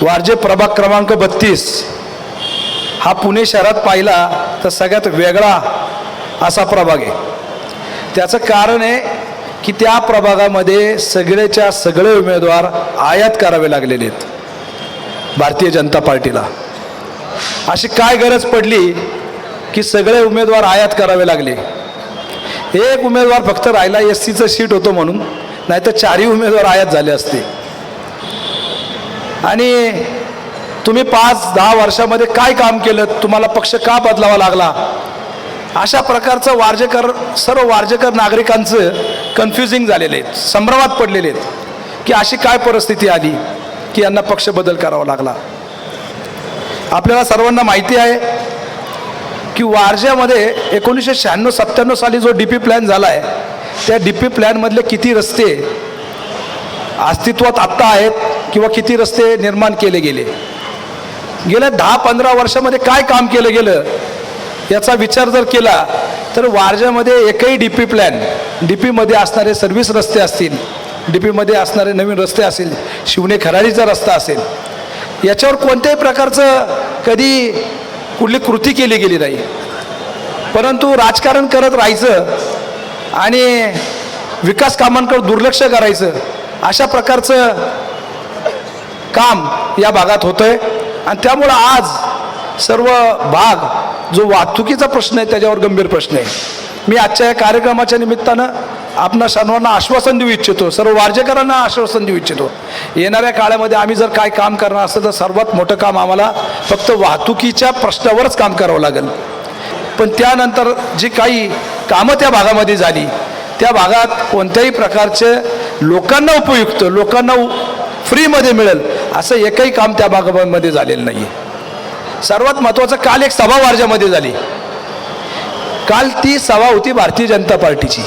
वारजे प्रभाग क्रमांक 32 हा पुणे शहरात पाहिला तर सगळ्यात वेगळा असा प्रभाग आहे। त्याचं कारण आहे की त्या प्रभागामध्ये सगळेच्या सगळे उमेदवार आयात करावे लागलेले आहेत। भारतीय जनता पार्टीला अशी काय गरज पडली की सगळे उमेदवार आयात करावे लागले? एक उमेदवार फक्त राहिला एससीचं सीट होतं म्हणून, नाहीतर चारही उमेदवार आयात झाले असते। आणि तुम्ही 5-10 वर्षामध्ये काय काम केलं, तुम्हाला पक्ष का बदलावा लागला? अशा प्रकारचं सर्व वारजेकर नागरिकांचं कन्फ्युजिंग झालेले आहेत, संभ्रमात पडलेले आहेत की अशी काय परिस्थिती आली की यांना पक्ष बदल करावा लागला। आपल्याला सर्वांना माहिती आहे की वारजेमध्ये 1996-97 साली जो DP प्लॅन झाला आहे, त्या DP प्लॅनमधले किती रस्ते अस्तित्वात आत्ता आहेत किंवा किती रस्ते निर्माण केले गेले, गेल्या 10-15 वर्षामध्ये काय काम केलं गेलं याचा विचार जर केला तर वारजेमध्ये एकही DP प्लॅन, DPमध्ये असणारे सर्व्हिस रस्ते असतील, DPमध्ये असणारे नवीन रस्ते असतील, शिवणे खराडीचा रस्ता असेल, याच्यावर कोणत्याही प्रकारचं कधी कुठली कृती केली गेली नाही। परंतु राजकारण करत राहायचं आणि विकास कामांकडे दुर्लक्ष करायचं, अशा प्रकारचं काम या भागात होतंय। आणि त्यामुळं आज सर्व भाग जो वाहतुकीचा प्रश्न आहे त्याच्यावर गंभीर प्रश्न आहे। मी आजच्या या कार्यक्रमाच्या निमित्तानं आपणा सर्वांना आश्वासन देऊ इच्छितो, सर्व वारजेकरांना आश्वासन देऊ इच्छितो, येणाऱ्या काळामध्ये आम्ही जर काय काम करणार असेल तर सर्वात मोठं काम आम्हाला फक्त वाहतुकीच्या प्रश्नावरच काम करावं लागेल। पण त्यानंतर जी काही कामं त्या भागामध्ये झाली, त्या भागात कोणत्याही प्रकारचे लोकांना उपयुक्त, लोकांना फ्रीमध्ये मिळेल असं एकही काम त्या भागामध्ये झालेलं नाही आहे। सर्वात महत्त्वाचं, काल एक सभा वारजेमध्ये झाली, काल ती सभा होती भारतीय जनता पार्टीची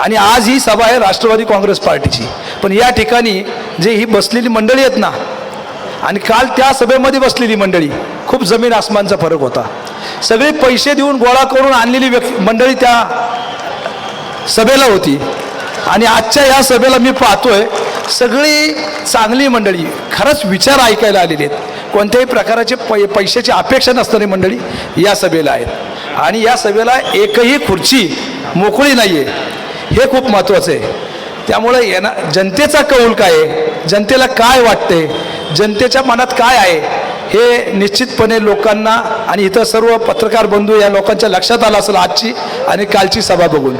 आणि आज ही सभा आहे राष्ट्रवादी काँग्रेस पार्टीची। पण या ठिकाणी जे ही बसलेली मंडळी आहेत ना, आणि काल त्या सभेमध्ये बसलेली मंडळी, खूप जमीन आसमानचा फरक होता। सगळी पैसे देऊन गोळा करून आणलेली मंडळी त्या सभेला होती आणि आजच्या या सभेला मी पाहतोय सगळी चांगली मंडळी, खरंच विचार ऐकायला आलेली आहेत, कोणत्याही प्रकारचे पैशाची अपेक्षा नसणारी मंडळी या सभेला आहेत। आणि या सभेला एकही खुर्ची मोकळी नाही आहे, हे खूप महत्त्वाचं आहे। त्यामुळे जनतेचा कौल काय आहे, जनतेला काय वाटते, जनतेच्या मनात काय आहे, हे निश्चितपणे लोकांना आणि इतर सर्व पत्रकार बंधू या लोकांच्या लक्षात आलं असेल आजची आणि कालची सभा बघून।